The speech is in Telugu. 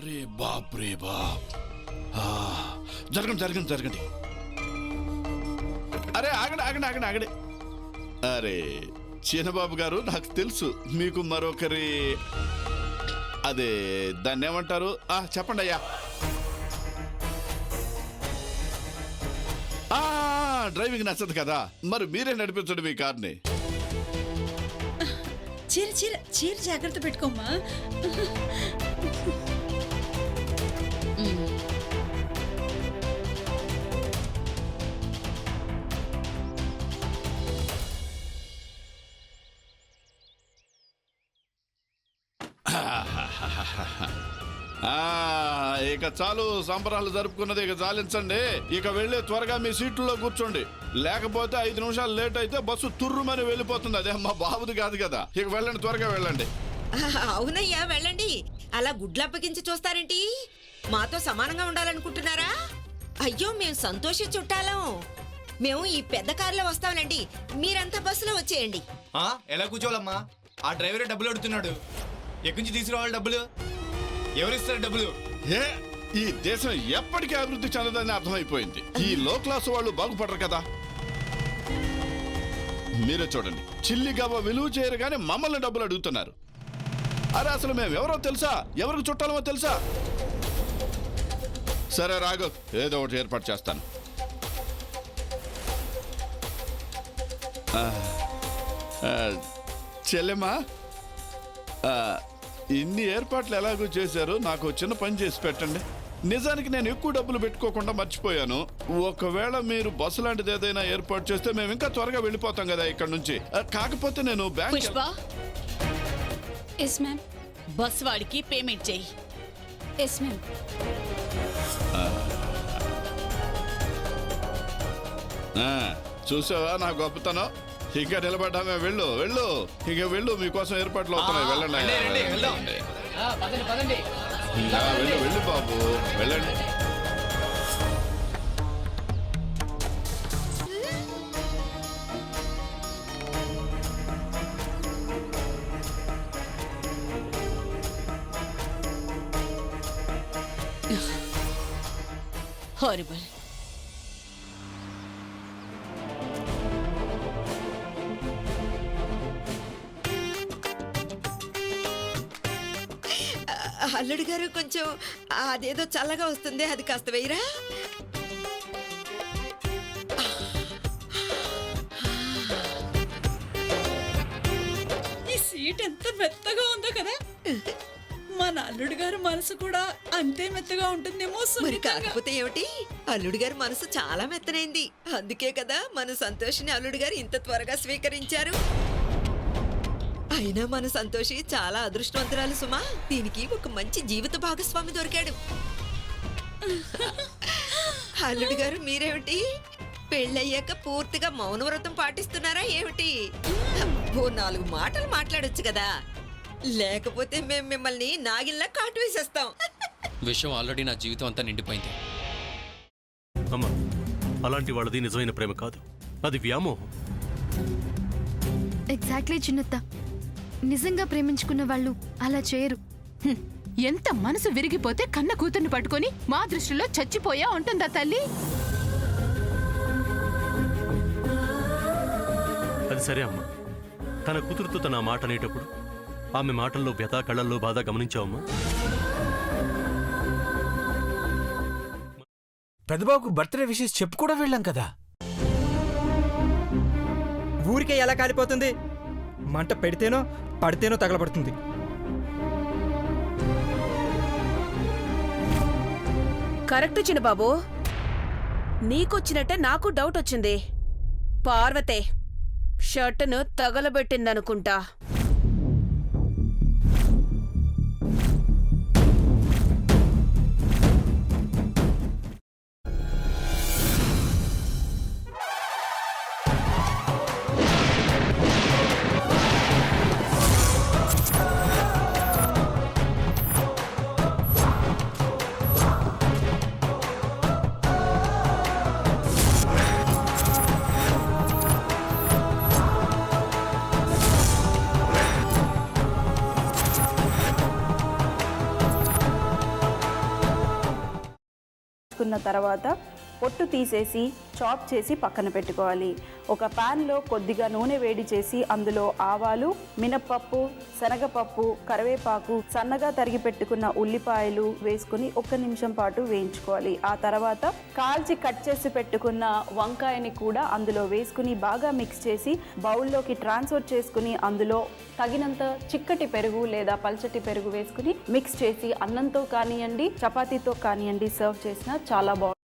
అరే బాప్ రే బాప్. జరగండి జరగండి జరగండి. అరే ఆగండి ఆగండి ఆగండి ఆగండి. అరే చిన్నబాబు గారు, నాకు తెలుసు మీకు మరొకరి అదే దాన్ని ఏమంటారు చెప్పండి అయ్యా. డ్రైవింగ్ నచ్చదు కదా, మరి మీరే నడిపించండి మీ కార్ని. చీర చీర చీర జాగ్రత్త పెట్టుకోమ్మా. ఇక చాలు, సంబరాలు జరుపుకున్నది ఇక చాలించండి. ఇక వెళ్ళి త్వరగా మీ సీట్లలో కూర్చోండి, లేకపోతే 5 నిమిషాలు లేట్ అయితే బస్సు తుర్రుమని వెళ్ళిపోతుంది. అదే మా బాబుది కాదు కదా. ఇక వెళ్ళండి, త్వరగా వెళ్ళండి. అవునయ్యా వెళ్ళండి. అలా గుడ్లప్పగించి చూస్తారేంటి? మాతో సమానంగా ఉండాలనుకుంటున్నారా? అయ్యో, మేము సంతోషి చుట్టాలం. మేము ఈ పెద్ద కారులో వస్తాంలేండి, మీరంతా బస్సులో వచ్చేయండి. ఎలా కూర్చోవాలమ్మా? ఆ డ్రైవరే డబ్బులు అడుగుతున్నాడు. ఎక్కడి నుంచి తీసుకురావాలి డబ్బులు? ఎవరిస్తారు డబ్బులు? ఈ దేశం ఎప్పటికీ అభివృద్ధి చెందదని అర్థమైపోయింది. ఈ లో క్లాస్ వాళ్ళు బాగుపడరు కదా. మీరే చూడండి, చిల్లిగవ్వ విలువ చేయరు కానీ మమ్మల్ని డబ్బులు అడుగుతున్నారు. అరే అసలు మేము ఎవరో తెలుసా? ఎవరికి చుట్టాలమో తెలుసా? సరే రాఘు, ఏదో ఒకటి ఏర్పాటు చేస్తాను. చెల్లెమ్మా, ఇన్ని ఏర్పాట్లు ఎలాగో చేశారు, నాకు చిన్న పని చేసి పెట్టండి. నిజానికి నేను ఎక్కువ డబ్బులు పెట్టుకోకుండా మర్చిపోయాను. ఒకవేళ మీరు బస్సు లాంటిది ఏదైనా ఏర్పాటు చేస్తే మేము ఇంకా త్వరగా వెళ్ళిపోతాం కదా ఇక్కడ నుంచి. కాకపోతే నేను బ్యాంక్ బస్ వాడికి పేమెంట్ చెయ్యి. చూసావా నా గొప్పతనం? ఇంకా నిలబడ్డామే. వెళ్ళు వెళ్ళు, ఇక వెళ్ళు, మీకోసం ఏర్పాట్లు అవుతున్నాయి. వెళ్ళండి వెళ్ళు వెళ్ళు బాబు, వెళ్ళండి. హారిబుల్. అల్లుడు గారు, కొంచెం అదేదో చల్లగా వస్తుంది, అది కాస్త వేయరా? ఈ సీట్ ఎంత మెత్తగా ఉందో కదా. మన అల్లుడు గారు మనసు కూడా అంతే మెత్తగా ఉంటుందేమో. మరి కాకపోతే ఏమిటి, అల్లుడు గారి మనసు చాలా మెత్తనైంది. అందుకే కదా మన సంతోషిని అల్లుడు గారు ఇంత త్వరగా స్వీకరించారు. అయినా మన సంతోషి చాలా అదృష్టవంతురాలు సుమా. దీనికి ఒక మంచి జీవిత భాగస్వామి దొరికాడు. అల్లుడు గారు, మీరేమిటి పెళ్ళయ్యాక పూర్తిగా మౌనవ్రతం పాటిస్తున్నారా ఏమిటి? ఓ 4 మాటలు మాట్లాడొచ్చు కదా, లేకపోతే మేము మిమ్మల్ని నాగిల్లా కాటు వేసేస్తాం. విషయం ఆల్రెడీ నా జీవితం అంతా నిండిపోయింది. అమ్మా, అలాంటి వాళ్ళది నిజమైన ప్రేమ కాదు, అది వ్యామోహం. ఎగ్జాక్ట్లీ చిన్నత్త, నిజంగా ప్రేమించుకున్న వాళ్ళు అలా చేయరు. ఎంత మనసు విరిగిపోతే కన్న కూతుర్ని పట్టుకొని మా దృష్టిలో చచ్చిపోయా ఉంటుందా తల్లి? అది సరే అమ్మా, తన కూతురుతో తన మాట అనేటప్పుడు ఆమె మాటల్లో వ్యథ, కళ్ళల్లో బాధ గమనించావమ్మా? పెద్దబాబుకు బర్త్డే విషెస్ చెప్పు కూడా వెళ్ళాం కదా. ఊరికే ఎలా కాలిపోతుంది? మంట పెడితేనో పడితేనో తగలబడుతుంది. కరెక్ట్ చిన్నబాబు, నీకొచ్చినట్టే నాకు డౌట్ వచ్చింది. పార్వతే షర్టును తగలబెట్టిందనుకుంటా. వేసుకున్న తర్వాత పొట్టు తీసేసి చాప్ చేసి పక్కన పెట్టుకోవాలి. ఒక ప్యాన్లో కొద్దిగా నూనె వేడి చేసి అందులో ఆవాలు, మినప్పప్పు, శనగపప్పు, కరివేపాకు, సన్నగా తరిగి పెట్టుకున్న ఉల్లిపాయలు వేసుకుని 1 నిమిషం పాటు వేయించుకోవాలి. ఆ తర్వాత కాల్చి కట్ చేసి పెట్టుకున్న వంకాయని కూడా అందులో వేసుకుని బాగా మిక్స్ చేసి బౌల్లోకి ట్రాన్స్ఫర్ చేసుకుని అందులో తగినంత చిక్కటి పెరుగు లేదా పల్చటి పెరుగు వేసుకుని మిక్స్ చేసి అన్నంతో కానివ్వండి, చపాతీతో కానివ్వండి సర్వ్ చేసినా చాలా బాగుంటుంది.